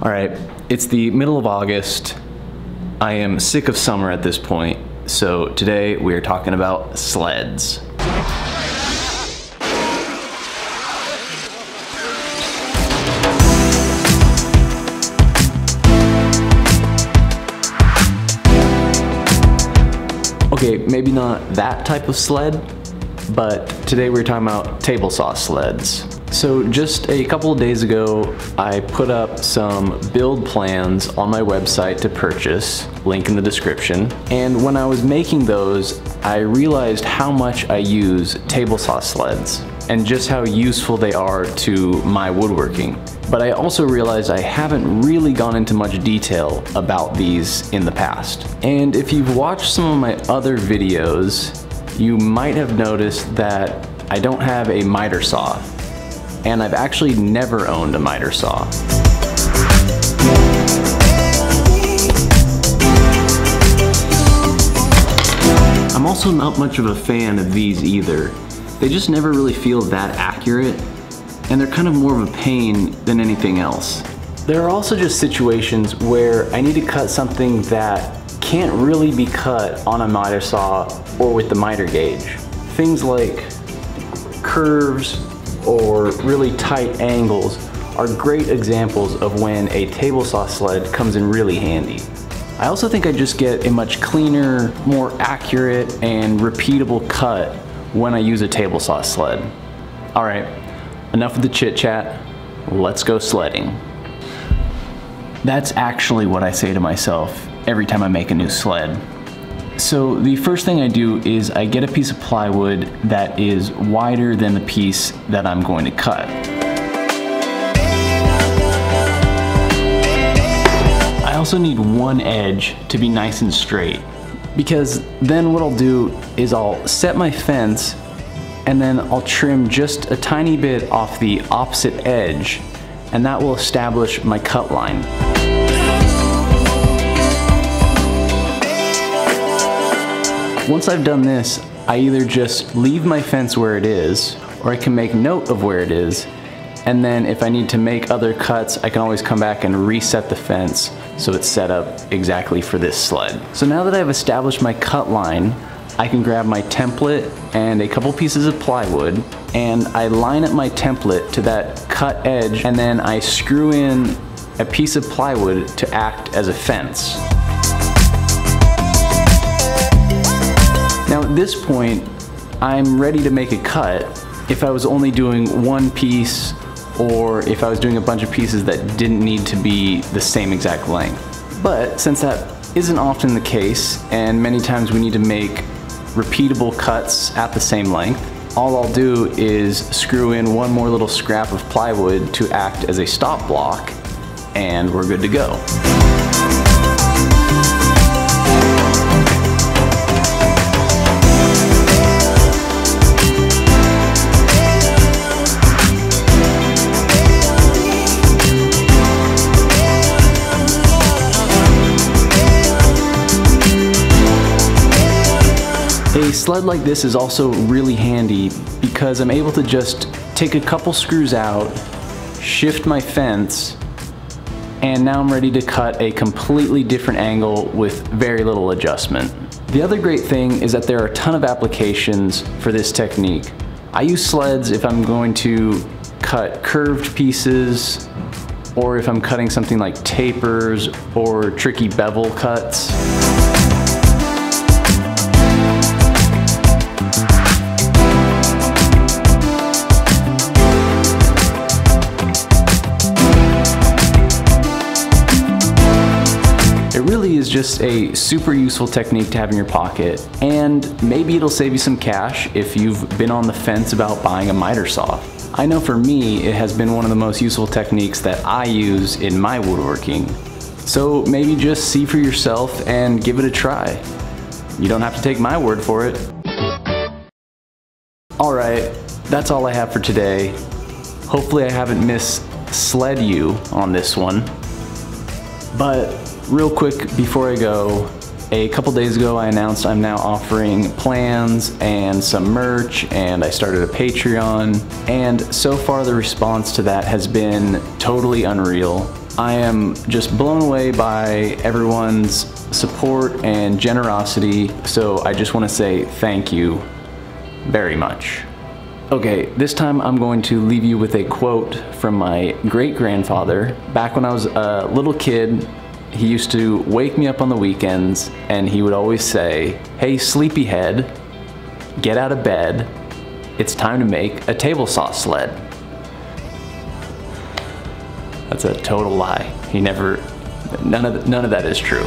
All right, it's the middle of August. I am sick of summer at this point, so today we are talking about sleds. Okay, maybe not that type of sled, but today we're talking about table saw sleds. So just a couple of days ago, I put up some build plans on my website to purchase, link in the description. And when I was making those, I realized how much I use table saw sleds and just how useful they are to my woodworking. But I also realized I haven't really gone into much detail about these in the past. And if you've watched some of my other videos, you might have noticed that I don't have a miter saw. And I've actually never owned a miter saw. I'm also not much of a fan of these either. They just never really feel that accurate, and they're kind of more of a pain than anything else. There are also just situations where I need to cut something that can't really be cut on a miter saw or with the miter gauge. Things like curves or really tight angles are great examples of when a table saw sled comes in really handy. I also think I just get a much cleaner, more accurate, and repeatable cut when I use a table saw sled. All right, enough of the chit chat, let's go sledding. That's actually what I say to myself every time I make a new sled. So the first thing I do is I get a piece of plywood that is wider than the piece that I'm going to cut. I also need one edge to be nice and straight, because then what I'll do is I'll set my fence and then I'll trim just a tiny bit off the opposite edge, and that will establish my cut line. Once I've done this, I either just leave my fence where it is, or I can make note of where it is, and then if I need to make other cuts, I can always come back and reset the fence so it's set up exactly for this sled. So now that I've established my cut line, I can grab my template and a couple pieces of plywood, and I line up my template to that cut edge, and then I screw in a piece of plywood to act as a fence. Now at this point, I'm ready to make a cut if I was only doing one piece, or if I was doing a bunch of pieces that didn't need to be the same exact length. But since that isn't often the case, and many times we need to make repeatable cuts at the same length, all I'll do is screw in one more little scrap of plywood to act as a stop block, and we're good to go. A sled like this is also really handy because I'm able to just take a couple screws out, shift my fence, and now I'm ready to cut a completely different angle with very little adjustment. The other great thing is that there are a ton of applications for this technique. I use sleds if I'm going to cut curved pieces, or if I'm cutting something like tapers or tricky bevel cuts. Is just a super useful technique to have in your pocket, and maybe it'll save you some cash if you've been on the fence about buying a miter saw. I know for me it has been one of the most useful techniques that I use in my woodworking, so maybe just see for yourself and give it a try. You don't have to take my word for it. Alright, that's all I have for today. Hopefully I haven't misled you on this one, but real quick before I go, a couple days ago I announced I'm now offering plans and some merch, and I started a Patreon, and so far the response to that has been totally unreal. I am just blown away by everyone's support and generosity, so I just want to say thank you very much. Okay, this time I'm going to leave you with a quote from my great-grandfather. Back when I was a little kid, he used to wake me up on the weekends and he would always say, "Hey, sleepyhead, get out of bed. It's time to make a table saw sled." That's a total lie. None of that is true.